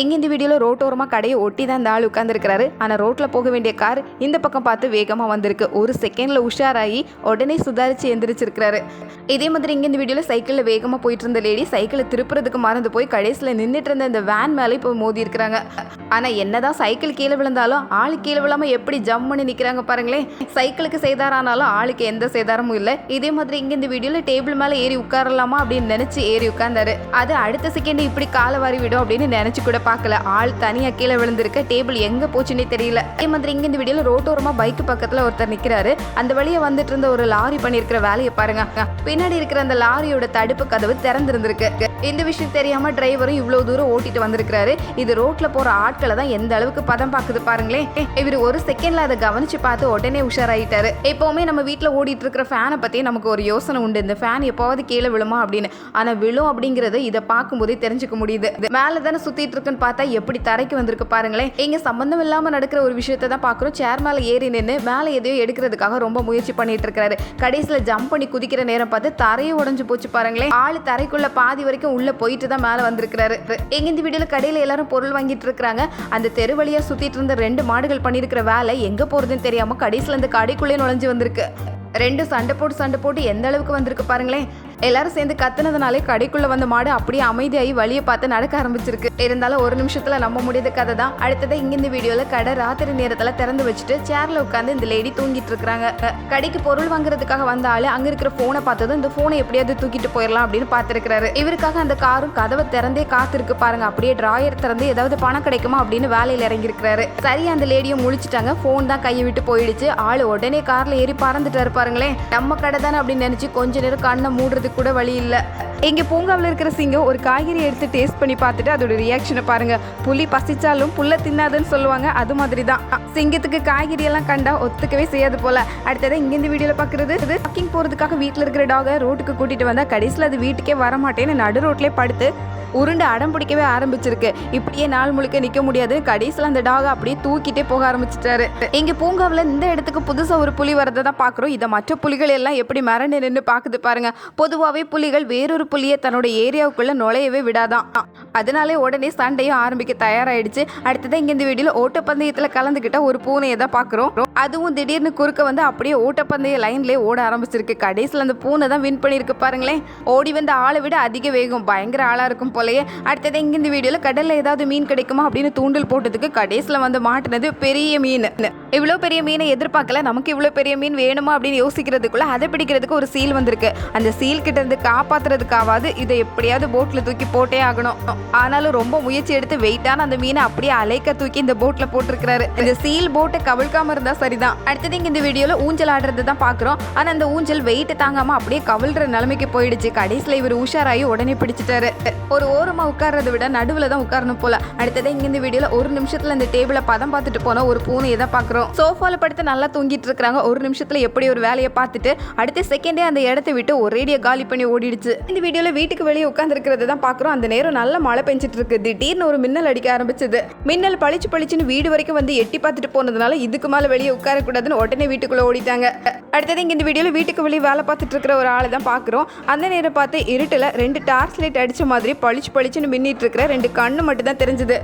இங்கே இந்த வீடியோவில் ரோட்டோரமாக கடையை ஒட்டி தான் இந்த ஆள் உட்காந்துருக்கிறாரு. ஆனால் ரோட்டில் போக வேண்டிய கார் இந்த பக்கம் பார்த்து வேகமாக வந்திருக்கு. ஒரு செகண்டில் உஷாராகி உடனே சுதாரித்து எந்திரிச்சிருக்கிறாரு. இதே மாதிரி இங்கே இந்த வீடியோவில் சைக்கிளில் வேகமாக போயிட்டு இருந்த லேடி சைக்கிளை திருப்புறதுக்கு மறந்து போய் கடைசியில் நின்றுட்டு இருந்த இந்த வேன் மேலே இப்போ மோதி இருக்கிறாங்க. ஆனால் என்னதான் சைக்கிள் கீழே விழுந்தாலும் ஆள் கீழே விழாமல் எப்படி ஜம் பண்ணி நிற்கிறாங்க பாருங்களேன். சைக்கிளுக்கு சேதாரானாலும் ஆளுக்கு எந்த சேதாரமும் இல்லை. இதே மாதிரி இங்கே இந்த வீடியோவில் டேபிள் மேலே ஏறி உட்காரலாமா அப்படின்னு நினச்சி ஏறி உட்கார்ந்தாரு. அது அடுத்த செகண்ட் இப்படி காலை வாரி விடும் அப்படின்னு நினச்சி கூட பார்க்கல. ஆள் தனியா கீழே விழுந்திருக்க, டேபிள் எங்க போச்சுன்னே தெரியல. அதே மாதிரி இங்க இந்த வீடியோல ரோட்டோரமா பைக் பக்கத்துல ஒருத்தர் நிக்கிறாரு. அந்த வழியா வந்துட்டு இருந்த ஒரு லாரி பண்ணிருக்கிற வேலையை பாருங்க. பின்னாடி இருக்கிற அந்த லாரியோட தடுப்பு கதவு திறந்திருந்திருக்கு. இந்த விஷயம் தெரியாம டிரைவரும் இவ்வளவு தூரம் ஓட்டிட்டு வந்திருக்காரு. இது ரோட்ல போற ஆட்களை தான் எந்த அளவுக்கு பதம் பாக்குது பாருங்களேன். இவர் ஒரு செகண்ட்ல அதை கவனிச்சு பார்த்து உடனே உஷாராயிட்டாரு. எப்பவுமே நம்ம வீட்டுல ஓடிட்டு இருக்கிற ஃபேனை பத்தி நமக்கு ஒரு யோசனை உண்டு, இந்த ஃபேன் எப்போவாது கீழே விழுமா அப்படின்னு. ஆனா விழும் அப்படிங்கறது இதை பார்க்கும் போதே தெரிஞ்சுக்க முடியுது. மேல தானே சுத்திட்டு இருக்குன்னு பார்த்தா எப்படி தரைக்கு வந்திருக்கு பாருங்களேன். இங்க சம்பந்தம் இல்லாம நடக்கிற ஒரு விஷயத்தை தான் பாக்குறோம். சேர் மேல ஏறி நின்று மேல எதையோ எடுக்கிறதுக்காக ரொம்ப முயற்சி பண்ணிட்டு இருக்காரு. கடைசியில ஜம்ப் பண்ணி குதிக்கிற நேரம் பார்த்து தரையை உடைஞ்சு போச்சு பாருங்களேன். ஆளு தரைக்குள்ள பாதி வரைக்கும் உள்ள போயிட்டு தான் மேல வந்திருக்காரு. எங்க இந்த வீடியோல கடையில எல்லாரும் பொருள் வாங்கிட்டு இருக்காங்க. அந்த தெரு வழியா சுத்திட்டு இருந்த 2 மாடுகள் பண்ணிருக்கிற வேலை எங்க போறதுன்னு தெரியாம கடைசியில இந்த கடைக்குள்ளே நுழைஞ்சு வந்திருக்கு. 2 சண்டை போட்டு எந்த அளவுக்கு வந்திருக்கு பாருங்களேன். எல்லாரும் சேர்ந்து கத்துனதுனாலே கடைக்குள்ள வந்த மாடு அப்படியே அமைதியாகி வழியை பார்த்து நடக்க ஆரம்பிச்சிருக்கு. இருந்தாலும் ஒரு நிமிஷத்துல நம்ப முடியாத கதை தான். அடுத்தது இங்க இந்த வீடியோல கடை ராத்திரி நேரத்துல திறந்து வச்சுட்டு சேர்ல உட்காந்து இந்த லேடி தூங்கிட்டு இருக்காங்க. கடைக்கு பொருள் வாங்குறதுக்காக வந்த ஆளு அங்க இருக்கிற போனை பார்த்ததும் இந்த போனை எப்படியாவது தூக்கிட்டு போயிடலாம் அப்படின்னு பார்த்திருக்கிறாரு. இவருக்காக அந்த காரும் கதவை திறந்தே காத்திருக்கு பாருங்க. அப்படியே டிராயர் திறந்து ஏதாவது பணம் கிடைக்குமா அப்படின்னு வேலையில இறங்கி இருக்கிறாரு. சரியா அந்த லேடியும் முழிச்சிட்டாங்க. போன் தான் கையை விட்டு போயிடுச்சு. ஆளு உடனே கார்ல ஏறி பறந்துட்டாரு பாருங்களேன். நம்ம கடை தானே அப்படின்னு நினைச்சு கொஞ்ச நேரம் கண்ணை மூடுறது கூட வழி இல்ல. இங்க பூங்காவில் இருக்கிற சிங்கம் ஒரு காய்கறி எடுத்து டேஸ்ட் பண்ணி பார்த்துட்டு அதோட ரியாக்ஷனை பாருங்க. புலி பசிச்சாலும் புல்ல தின்னாதுன்னு சொல்லுவாங்க. அது மாதிரி தான் சிங்கத்துக்கு காய்கறி எல்லாம் கண்டா ஒத்துக்கவே செய்யாது போல. அடுத்தது இங்க இந்த வீடியோல பாக்குறது, வாக்கிங் போறதுக்காக வீட்டுல இருக்கிற டாக ரோட்டுக்கு கூட்டிட்டு வந்தா கடைசியில் அது வீட்டுக்கே வரமாட்டேன்னு நடு ரோட்லயே படுத்து உருண்டு அடம் பிடிக்கவே ஆரம்பிச்சிருக்கு. இப்படியே நாள் முழுக்க நிக்க முடியாது. கடைசியில் அந்த டாக அப்படியே தூக்கிட்டே போக ஆரம்பிச்சிட்டாரு. இங்க பூங்காவில் இந்த இடத்துக்கு புதுசா ஒரு புலி வரதை தான் பாக்குறோம். இதை மற்ற புலிகள் எல்லாம் எப்படி மிரண்டு நின்று பாக்குது பாருங்க. பொதுவாகவே புலிகள் வேறொரு புலியை தன்னோட ஏரியாவுக்குள்ள நுழையவே விடாதான். அதனாலே உடனே சண்டையும் ஆரம்பிக்க தயாராயிடுச்சு. அடுத்ததான் இங்க இந்த வீடியோல ஓட்டப்பந்தயத்துல கலந்துகிட்ட ஒரு பூனையை தான் பாக்குறோம். அதுவும் திடீர்னு குறுக்க வந்து அப்படியே ஓட்டப்பந்தய லைன்லயே ஓட ஆரம்பிச்சிருக்கு. கடைசியில் அந்த பூனை தான் வின் பண்ணிருக்கு பாருங்களேன். ஓடி வந்த ஆளை விட அதிக வேகம், பயங்கர ஆளா இருக்கும் போலயே. அடுத்தது இங்க இந்த வீடியோல கடல்ல ஏதாவது மீன் கிடைக்குமா அப்படின்னு தூண்டில் போட்டதுக்கு கடைசியில் வந்து மாட்டினது பெரிய மீன். இவ்வளவு பெரிய மீனை எதிர்பார்க்கல. நமக்கு இவ்வளவு பெரிய மீன் வேணுமா அப்படின்னு யோசிக்கிறதுக்குள்ள அதை பிடிக்கிறதுக்கு ஒரு சீல் வந்திருக்கு. அந்த சீல் கிட்ட இருந்து காப்பாத்துறதுக்காவது இதை எப்படியாவது போட்ல தூக்கி போட்டே ஆகணும். ஆனாலும் ரொம்ப முயற்சி எடுத்து வெயிட்டான அந்த மீனை அப்படியே அலைக்க தூக்கி இந்த போட்ல போட்டிருக்கிறாரு. இந்த சீல் போட்டை கவிழ்க்காம இருந்தா சரிதான். அடுத்தது இங்க இந்த வீடியோல ஊஞ்சல் ஆடுறது தான் பாக்குறோம். ஆனா அந்த ஊஞ்சல் வெயிட் தாங்காம அப்படியே கவிழ்ற நிலைமைக்கு போயிடுச்சு. கடைசியில இவர் உஷாராயி உடனே பிடிச்சிட்டாரு. ஒரு ஓரமா உட்கார்றதை விட நடுவுல தான் உட்காரணும் போல. அடுத்தது இங்க இந்த வீடியோல ஒரு நிமிஷத்துல இந்த டேபிளை பதம் பார்த்துட்டு போன ஒரு பூனையை தான் பாக்குறோம். சோஃபால படுத்து நல்லா தூங்கிட்டு இருக்காங்க. ஒரு நிமிஷத்துல எப்படி ஒரு வேலையை பார்த்துட்டு அடுத்த செகண்டே அந்த இடத்தை விட்டு ஒரேடியா காலி பண்ணி ஓடிடுச்சு. இந்த வீடியோல வீட்டுக்கு வெளியே உட்கார்ந்து இருக்கிறது தான் பாக்குறோம். அந்த நேரம் நல்ல மழை பெஞ்சிட்டு இருக்கு. திடீர்னு ஒரு மின்னல் அடிக்க ஆரம்பிச்சது. மின்னல் பளிச்சுன்னு வீடு வரைக்கும் வந்து எட்டி பார்த்துட்டு போனதுனால இதுக்கு மேல வெளியே உட்கார கூடாதுன்னு உடனே வீட்டுக்குள்ள ஓடிட்டாங்க. அடுத்தது இங்க இந்த வீடியோல வீட்டுக்கு வெளியே வேலை பார்த்துட்டு இருக்கிற ஒரு ஆளை தான் பாக்குறோம். அந்த நேரம் பார்த்து இருட்டுல 2 டார்ச் லைட் அடிச்ச மாதிரி பளிச்சுன்னு மின்னிட்டு இருக்கிற 2 கண்ணு மட்டும் தான் தெரிஞ்சது.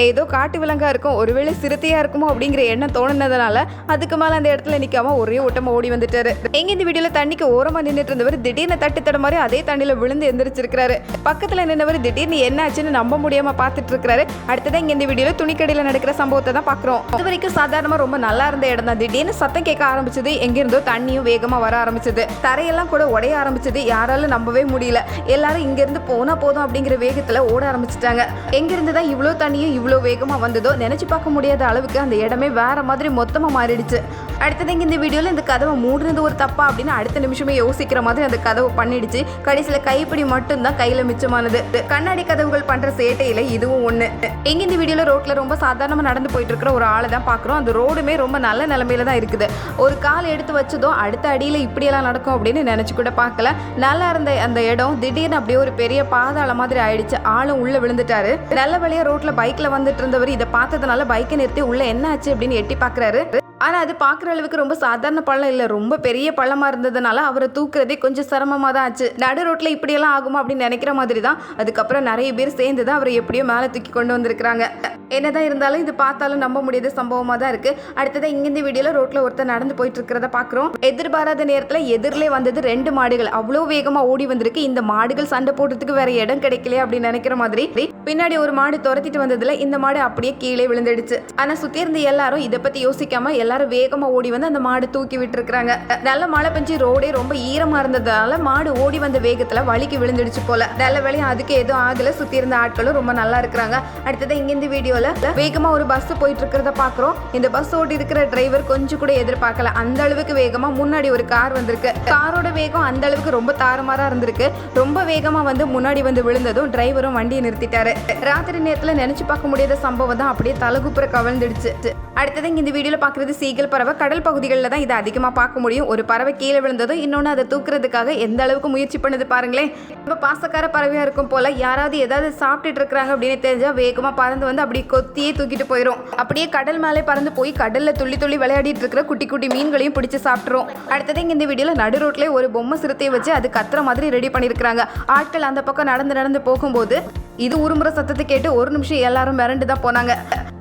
ஏதோ காட்டு விலங்கா இருக்கும், ஒருவேளை சிறுத்தையா இருக்குமோ அப்படிங்கிற எண்ணம் தோணுனதுனால அதுக்கு மேல அந்த இடத்துல நிக்காம ஒரே ஓட்டமா ஓடி வந்துட்டாரு. எங்க இந்த வீடியோல தண்ணிக்கு ஓரமா நின்றுட்டு இருந்தவர் திடீர்னு தட்டு மாதிரி அதே தண்ணியில விழுந்து எந்திரிச்சிருக்காரு. பக்கத்துல நின்றவர் திடீர்னு என்ன ஆச்சுன்னு நம்ப முடியாம பார்த்துட்டு இருக்காரு. அடுத்ததான் இங்க இந்த வீடியோல துணிக்கடையில நடக்கிற சம்பவத்தை தான் பாக்குறோம். இது வரைக்கும் சாதாரணமா ரொம்ப நல்லா இருந்த இடம் தான். திடீர்னு சத்தம் கேட்க ஆரம்பிச்சது. எங்க இருந்தோ தண்ணியும் வேகமா வர ஆரம்பிச்சது. தரையெல்லாம் கூட உடைய ஆரம்பிச்சது. யாராலும் நம்பவே முடியல. எல்லாரும் இங்க இருந்து போனா போதும் அப்படிங்கிற வேகத்துல ஓட ஆரம்பிச்சிட்டாங்க. எங்க இருந்துதான் இவ்வளவு தண்ணியும் இவ்வளவு வேகமா வந்ததோ நினைச்சு பார்க்க முடியாத அளவுக்கு அந்த இடமே வேற மாதிரி மொத்தமா மாறிடுச்சு. அடுத்தது இங்க இந்த வீடியோல இந்த கதவை மூடுறது ஒரு தப்பா அப்படின்னு அடுத்த நிமிஷமே யோசிக்கிற மாதிரி அந்த கதவை பண்ணிடுச்சு. கடைசியில கைப்பிடி மட்டும் தான் கையில மிச்சமானது. கண்ணாடி கதவுகள் பண்ற சேட்டையில இதுவும் ஒண்ணு. எங்க இந்த வீடியோல ரோட்ல ரொம்ப சாதாரணமா நடந்து போயிட்டு இருக்கிற ஒரு ஆளை தான் பாக்குறோம். அந்த ரோடுமே ரொம்ப நல்ல நிலைமையில தான் இருக்குது. ஒரு கால் எடுத்து வச்சதும் அடுத்த அடியில இப்படியெல்லாம் நடக்கும் அப்படின்னு நினைச்சு கூட பார்க்கல. நல்லா இருந்த அந்த இடம் திடீர்னு அப்படியே ஒரு பெரிய பாதாள மாதிரி ஆயிடுச்சு. ஆளும் உள்ள விழுந்துட்டாரு. நல்ல வழியா ரோட்ல பைக்ல வந்துட்டு இருந்தவர் இதை பார்த்ததுனால பைக்கை நிறுத்தி உள்ள என்ன ஆச்சு அப்படின்னு எட்டி பாக்குறாரு. ஆனால் அது பார்க்குற அளவுக்கு ரொம்ப சாதாரண பள்ளம் இல்லை, ரொம்ப பெரிய பள்ளமாக இருந்ததுனால அவரை தூக்குறதே கொஞ்சம் சிரமமாக தான் ஆச்சு. நடு ரோட்டில் இப்படியெல்லாம் ஆகுமா அப்படின்னு நினைக்கிற மாதிரி தான். அதுக்கப்புறம் நிறைய பேர் சேர்ந்து தான் அவரை எப்படியோ மேலே தூக்கி கொண்டு வந்திருக்கிறாங்க. என்னதான் இருந்தாலும் இது பார்த்தாலும் நம்ப முடியாத சம்பவமாக தான் இருக்குது. அடுத்ததான் இங்கிருந்து வீடியோவில் ரோட்டில் ஒருத்தர் நடந்து போயிட்டு இருக்கிறத பார்க்குறோம். எதிர்பாராத நேரத்தில் எதிரிலே வந்தது 2 மாடுகள். அவ்வளோ வேகமாக ஓடி வந்திருக்கு. இந்த மாடுகள் சண்டை போடுறதுக்கு வேற இடம் கிடைக்கலையே அப்படின்னு நினைக்கிற மாதிரி பின்னாடி ஒரு மாடு துரத்திட்டு வந்ததுல இந்த மாடு அப்படியே கீழே விழுந்துடுச்சு. ஆனா சுத்தி இருந்த எல்லாரும் இதை பத்தி யோசிக்காம எல்லாரும் வேகமா ஓடி வந்து அந்த மாடு தூக்கி விட்டுருக்காங்க. நல்ல மழை பெஞ்சு ரோடே ரொம்ப ஈரமா இருந்ததால மாடு ஓடி வந்த வேகத்துல வலிக்கு விழுந்துடுச்சு போல. நல்ல வேலையும் அதுக்கு எதுவும் ஆகல. சுத்தி இருந்த ஆட்களும் ரொம்ப நல்லா இருக்கிறாங்க. அடுத்தது இங்க இந்த வீடியோல வேகமா ஒரு பஸ் போயிட்டு இருக்கிறத பாக்குறோம். இந்த பஸ் ஓடி இருக்கிற டிரைவர் கொஞ்சம் கூட எதிர்பார்க்கல. அந்த அளவுக்கு வேகமா முன்னாடி ஒரு கார் வந்திருக்கு. காரோட வேகம் அந்த அளவுக்கு ரொம்ப தாறுமாறா இருந்திருக்கு. ரொம்ப வேகமா வந்து முன்னாடி வந்து விழுந்ததும் டிரைவரும் வண்டியை நிறுத்திட்டாரு. ராத்திரி நேரத்துல நினைச்சு பார்க்க முடியாத சம்பவம் தான் அப்படியே தலகுப்புற கவிழ்ந்துடுச்சு. அடுத்தது இந்த வீடியோல பாக்குறது சீகல் பறவை. கடல் பகுதிகளில் தான் இதை அதிகமா பார்க்க முடியும். ஒரு பறவை கீழே விழுந்ததும் இன்னொன்னு அதை தூக்குறதுக்காக எந்த அளவுக்கு முயற்சி பண்ணுது பாருங்களேன். ரொம்ப பாசக்கார பறவையா இருக்கும் போல. யாராவது ஏதாவது சாப்பிட்டுட்டு இருக்கிறாங்க அப்படின்னு தெரிஞ்சா வேகமா பறந்து வந்து அப்படி கொத்தியே தூக்கிட்டு போயிடும். அப்படியே கடல் மேலே பறந்து போய் கடல்ல துள்ளி துள்ளி விளையாடிட்டு இருக்கிற குட்டி குட்டி மீன்களையும் பிடிச்சு சாப்பிட்டுரும். அடுத்தது இந்த வீடியோல நடு ரோட்ல ஒரு பொம்மை சிறுத்தையை வச்சு அது கத்துற மாதிரி ரெடி பண்ணிருக்காங்க. ஆட்கள் அந்த பக்கம் நடந்து போகும்போது இது உருமுறை சத்தத்தை கேட்டு ஒரு நிமிஷம் எல்லாரும் மிரண்டு தான் போனாங்க.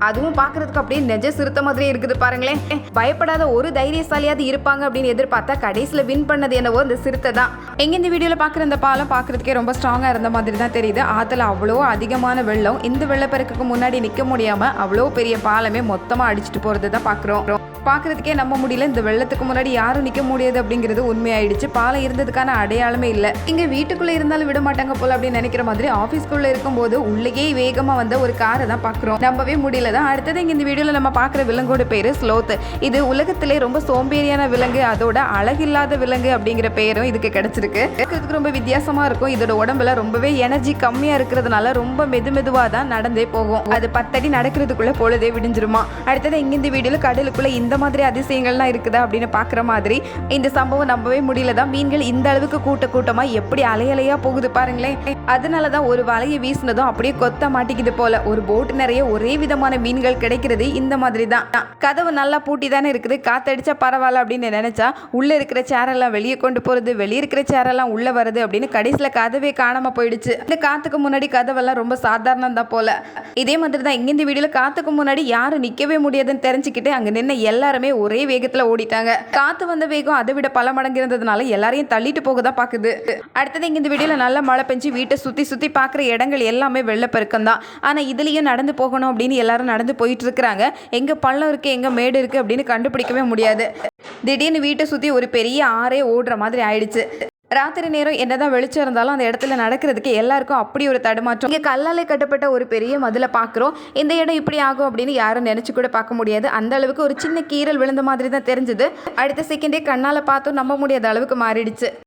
அதுவும் பாக்குறதுக்கு அப்படியே நெஜ சிறுத்தை மாதிரி இருக்குது பாருங்களேன். பயப்படாத ஒரு தைரியசாலியாவது இருப்பாங்க அப்படின்னு எதிர்பார்த்தா கடைசியில் வின் பண்ணது என்னவோ இந்த சிறுத்தை தான். எங்க இந்த வீடியோல பாக்குற இந்த பாலம் பாக்குறதுக்கே ரொம்ப ஸ்ட்ராங்கா இருந்த மாதிரி தான் தெரியுது. ஆத்துல அவ்வளோ அதிகமான வெள்ளம். இந்த வெள்ளப்பெருக்குக்கு முன்னாடி நிக்க முடியாம அவ்வளோ பெரிய பாலமே மொத்தமா அடிச்சுட்டு போறது தான் பாக்குறோம். பாக்குறதுக்கே நம்ப முடியல. இந்த வெள்ளத்துக்கு முன்னாடி யாரும் நிக்க முடியாது அப்படிங்கிறது உண்மையாயிடுச்சு. பாலம் இருந்ததுக்கான அடையாளமே இல்லை. இங்க வீட்டுக்குள்ள இருந்தாலும் விட மாட்டாங்க போல அப்படின்னு நினைக்கிற மாதிரி ஆபீஸ்க்குள்ள இருக்கும்போது உள்ளேயே வேகமா வந்த ஒரு காரை தான் பாக்குறோம். நம்பவே முடியல தான். அடுத்தது இங்க இந்த வீடியோல நம்ம பாக்குற விலங்கோட பேரு ஸ்லோத். இது உலகத்திலே ரொம்ப சோம்பேறியான விலங்கு, அதோட அழகில்லாத விலங்கு அப்படிங்கிற பேரும் இதுக்கு கிடைச்சிருக்கு. ரொம்ப வித்தியாசமா இருக்கும். இதோட உடம்புல ரொம்பவே எனர்ஜி கம்மியா இருக்கிறதுனால ரொம்ப மெதுவா தான் நடந்தே போகும். அது 10 அடி நடக்கிறதுக்குள்ள பொழுதே விடிஞ்சிருமா. அடுத்தது இங்க இந்த வீடியோல கடலுக்குள்ள இந்த மாதிரி அதிசயங்கள்லாம் இருக்குதா அப்படின்னு பாக்குற மாதிரி இந்த சம்பவம் நம்பவே முடியல தான். மீன்கள் இந்த அளவுக்கு கூட்டமா எப்படி அலையலையா போகுது பாருங்களேன். அதனாலதான் ஒரு வலையை வீசினதும் அப்படியே கொத்த மாட்டிக்குது போல. ஒரு போட் நிறைய ஒரே விதமான மீன்கள் கிடைக்கிறது இந்த மாதிரி தான். கதவு நல்லா பூட்டி தானே இருக்குது. காத்தடிச்சா பரவாயில்ல அப்படின்னு நினைச்சா உள்ள இருக்கிற சேரெல்லாம் வெளியே கொண்டு போறது, வெளியே இருக்கிற சேரெல்லாம் உள்ள வருது அப்படின்னு கடைசியில கதவே காணாம போயிடுச்சு. இந்த காத்துக்கு முன்னாடி கதவெல்லாம் ரொம்ப சாதாரணம் தான் போல. இதே மாதிரி தான் இங்க இந்த வீடியோல காத்துக்கு முன்னாடி யாரும் நிக்கவே முடியாதுன்னு தெரிஞ்சுக்கிட்டு அங்க நின்று எல்லாருமே ஒரே வேகத்துல ஓடிட்டாங்க. காத்து வந்த வேகம் அதை விட பல மடங்கு இருந்ததுனால எல்லாரையும் தள்ளிட்டு போக தான் பாக்குது. அடுத்தது இங்க இந்த வீடியோல நல்லா மழை பெஞ்சு வீட்டை சுத்தி பாக்குற இடங்கள் எல்லாமே வெள்ளப்பெருக்கம் தான். ஆனா இதுலயும் நடந்து போகணும் அப்படின்னு எல்லாரும் நடந்து போயிட்டு இருக்கிறாங்க. எங்க பள்ளம் இருக்கு எங்க மேடு இருக்கு அப்படின்னு கண்டுபிடிக்கவே முடியாது. திடீர்னு வீட்டை சுத்தி ஒரு பெரிய ஆறே ஓடுற மாதிரி ஆயிடுச்சு. ராத்திரி நேரம் என்னதான் வெளிச்சம் இருந்தாலும் அந்த இடத்துல நடக்கிறதுக்கு எல்லாருக்கும் அப்படி ஒரு தடுமாற்றம். இங்கே கல்லாலே கட்டப்பட்ட ஒரு பெரிய மதிலை பார்க்குறோம். இந்த இடம் இப்படி ஆகும் அப்படின்னு யாரும் நினைச்சு கூட பார்க்க முடியாது. அந்த அளவுக்கு ஒரு சின்ன கீறல் விழுந்த மாதிரி தான் தெரிஞ்சது. அடுத்த செகண்டே கண்ணால் பார்த்தும் நம்ப முடியாத அளவுக்கு மாறிடுச்சு.